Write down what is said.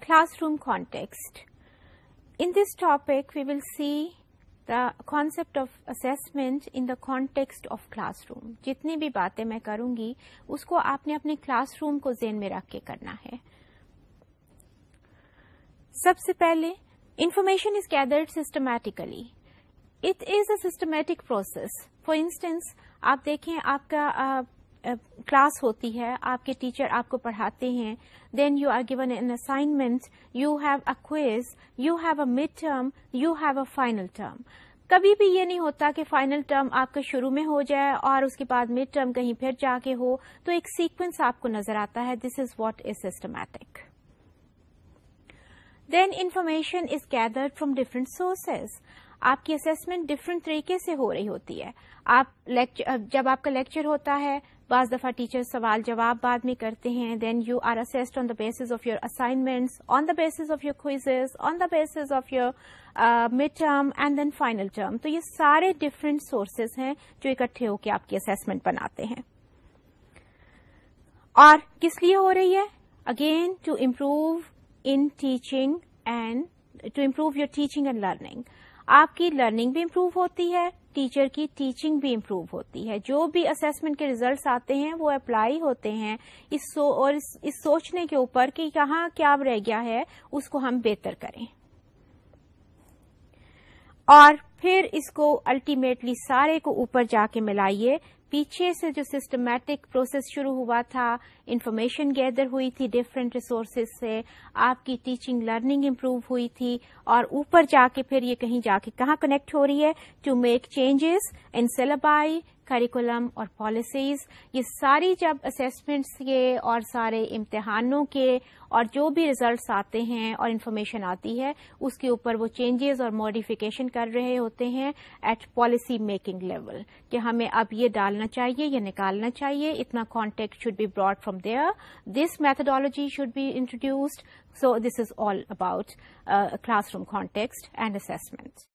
classroom context. In this topic, we will see the concept of assessment in the context of classroom. जितनी भी बातें मैं करूंगी उसको आपने अपने क्लासरूम को ज़हन में रख के करना है. सबसे पहले, information is gathered systematically. It is a systematic process. For instance, आप देखें आपका क्लास होती है, आपके टीचर आपको पढ़ाते हैं, then you are given an assignment, you have a quiz, you have a midterm, you have a final term. कभी भी ये नहीं होता कि फाइनल टर्म आपका शुरू में हो जाए और उसके बाद मिड टर्म कहीं फिर जाके हो, तो एक सीक्वेंस आपको नजर आता है. This is what is systematic. Then information is gathered from different sources. आपकी असेसमेंट डिफरेंट तरीके से हो रही होती है. जब आपका लेक्चर होता है, बाज दफा टीचर सवाल जवाब बाद में करते हैं. Then you are assessed on the basis of your assignments, on the basis of your quizzes, on the basis of your mid term and then final term. तो ये सारे डिफरेंट सोर्सेज हैं जो इकट्ठे होकर आपकी असेसमेंट बनाते हैं. और किस लिए हो रही है? Again to improve in teaching and to improve your teaching and learning. आपकी लर्निंग भी इम्प्रूव होती है, टीचर की टीचिंग भी इम्प्रूव होती है. जो भी असेसमेंट के रिजल्ट्स आते हैं वो अप्लाई होते हैं इस सोचने के ऊपर कि कहाँ क्या रह गया है, उसको हम बेहतर करें. और फिर इसको अल्टीमेटली सारे को ऊपर जाके मिलाइए. पीछे से जो सिस्टमैटिक प्रोसेस शुरू हुआ था, इंफॉर्मेशन गैदर हुई थी डिफरेंट रिसोर्सेज से, आपकी टीचिंग लर्निंग इम्प्रूव हुई थी, और ऊपर जाके फिर ये कहीं जाके कहाँ कनेक्ट हो रही है? To make changes in syllabi, curriculum और पॉलिसीज. ये सारी जब असेसमेंट्स के और सारे इम्तिहानों के और जो भी रिजल्ट्स आते हैं और इन्फॉर्मेशन आती है, उसके ऊपर वो चेंजेस और मॉडिफिकेशन कर रहे होते हैं एट पॉलिसी मेकिंग लेवल, कि हमें अब ये डालना चाहिए, ये निकालना चाहिए, इतना contact should be brought from there, this methodology should be introduced. So this is all about classroom context and assessment.